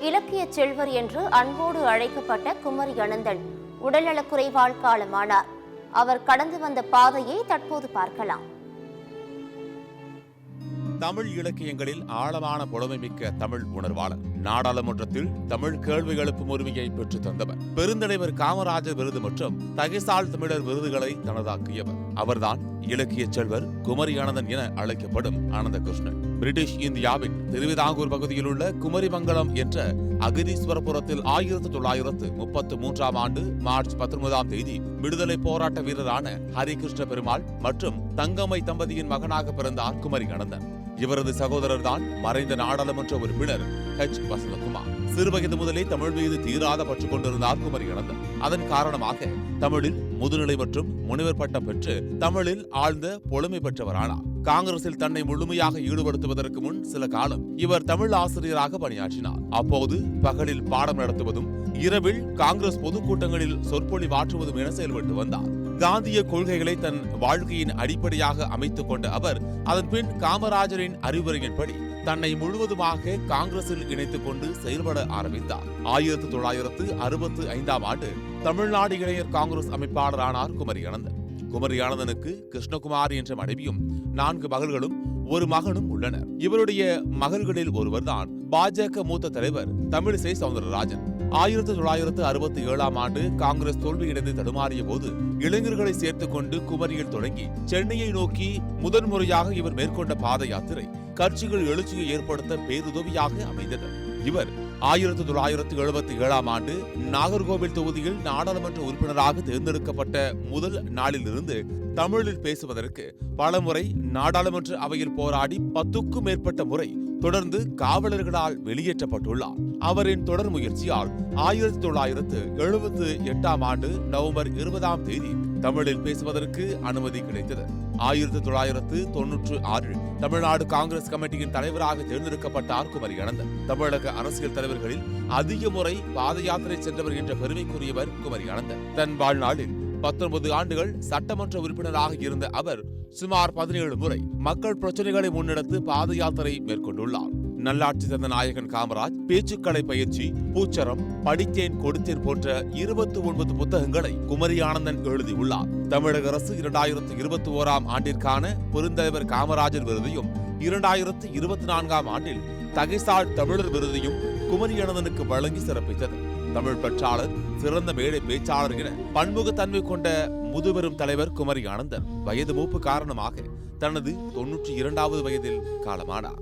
இலக்கிய செல்வர் என்று அன்போடு அழைக்கப்பட்ட குமரி அனந்தன் உடல்நலக்குறைவால் காலமானார். அவர் கடந்து வந்த பாதையை தற்போது பார்க்கலாம். தமிழ் இலக்கியங்களில் ஆழமான புலமைமிக்க தமிழ் உணர்வாளர். நாடாளுமன்றத்தில் தமிழ் கேள்வி எழுப்பும் உரிமையை பெற்றுத் தந்தவர். பெருந்தலைவர் காமராஜர் விருது மற்றும் தகைசால் தமிழர் விருதுகளை தனதாக்கியவர். அவர்தான் இலக்கிய செல்வர் குமரி அனந்தன் என அழைக்கப்படும் அனந்தகிருஷ்ணன். பிரிட்டிஷ் இந்தியாவின் திருவிதாங்கூர் பகுதியில் உள்ள குமரிமங்கலம் என்ற அகிரீஸ்வரபுரத்தில் 1933 ஆண்டு மார்ச் 19ஆம் தேதி விடுதலை போராட்ட வீரரான ஹரிகிருஷ்ண பெருமாள் மற்றும் தங்கம்மை தம்பதியின் மகனாக பிறந்தார் குமரி அனந்தன். இவரது சகோதரர் தான் மறைந்த நாடாளுமன்ற உறுப்பினர் H. வசந்தகுமார். சிறுவயது முதலே தமிழ் மீது தீராத பற்று கொண்டிருந்தார் குமரி அனந்தன். அதன் காரணமாக தமிழில் முதுநிலை மற்றும் முனைவர் பட்டம் பெற்று தமிழில் ஆழ்ந்த புலமை பெற்றவரானார். காங்கிரஸில் தன்னை முழுமையாக ஈடுபடுத்துவதற்கு முன் சில காலம் இவர் தமிழ் ஆசிரியராக பணியாற்றினார். அப்போது பகலில் பாடம் நடத்துவதும் இரவில் காங்கிரஸ் பொதுக்கூட்டங்களில் சொற்பொழிவாற்றுவதும் என செயல்பட்டு வந்தார். காந்திய கொள்கைகளை தன் வாழ்க்கையின் அடிப்படையாக அமைத்துக் கொண்ட அவர் அதன் பின் காமராஜரின் அறிவுரையின்படி தன்னை முழுவதுமாக காங்கிரஸில் இணைத்துக் கொண்டு செயல்பட ஆரம்பித்தார். 1965ஆம் ஆண்டு தமிழ்நாடு இளைஞர் காங்கிரஸ் அமைப்பாளரானார் குமரி அனந்தன். குமரி அனந்தனுக்கு கிருஷ்ணகுமார் என்ற மனைவியும் 4 மகள்களும் 1 மகனும் உள்ளனர். இவருடைய மகள்களில் ஒருவர்தான் பாஜக மூத்த தலைவர் தமிழிசை சவுந்தரராஜன். 1967ஆம் ஆண்டு காங்கிரஸ் தோல்வியடைந்து தடுமாறிய போது இளைஞர்களை சேர்த்துக் கொண்டு குமரியில் தொடங்கி சென்னையை நோக்கி முதன்முறையாக இவர் மேற்கொண்ட பாத யாத்திரை கட்சிகள் எழுச்சியை ஏற்படுத்த பேருதவியாக அமைந்தது. இவர் 1977ஆம் ஆண்டு நாகர்கோவில் தொகுதியில் நாடாளுமன்ற உறுப்பினராக தேர்ந்தெடுக்கப்பட்ட முதல் நாளிலிருந்து தமிழில் பேசுவதற்கு பலமுறை நாடாளுமன்ற அவையில் போராடி 10க்கும் மேற்பட்ட முறை தொடர்ந்து காவலர்களால் வெளியேற்றப்பட்டுள்ளார். அவரின் தொடர் முயற்சியால் 1978ஆம் ஆண்டு நவம்பர் 20ஆம் தேதி தமிழில் பேசுவதற்கு அனுமதி கிடைத்தது. 1996 தமிழ்நாடு காங்கிரஸ் கமிட்டியின் தலைவராக தேர்ந்தெடுக்கப்பட்டார் குமரி அனந்தன். தமிழக அரசியல் தலைவர்களில் அதிக முறை பாத யாத்திரை சென்றவர் என்ற பெருமைக்குரியவர் குமரி அனந்தன். தன் வாழ்நாளில் 19 ஆண்டுகள் சட்டமன்ற உறுப்பினராக இருந்த அவர் சுமார் 17 முறை மக்கள் பிரச்சனைகளை முன்னெடுத்து பாத யாத்திரை மேற்கொண்டுள்ளார். நல்லாட்சி தந்த நாயகன் காமராஜ், பேச்சுக்கலை பயிற்சி, பூச்சரம், படித்தேன் கொடுத்தேன் போன்ற 29 புத்தகங்களை குமரி அனந்தன் எழுதியுள்ளார். தமிழக அரசு 2021ஆம் ஆண்டிற்கான பெருந்தலைவர் காமராஜர் விருதையும் 2024ஆம் ஆண்டில் தகைசால் தமிழர் விருதையும் குமரி அனந்தனுக்கு வழங்கி சிறப்பித்தது. தமிழ் பற்றாளர், சிறந்த மேடை பேச்சாளர் என பன்முகத்தன்மை கொண்ட முதுபெரும் தலைவர் குமரி அனந்தன் வயது மூப்பு காரணமாக தனது 92வது வயதில் காலமானார்.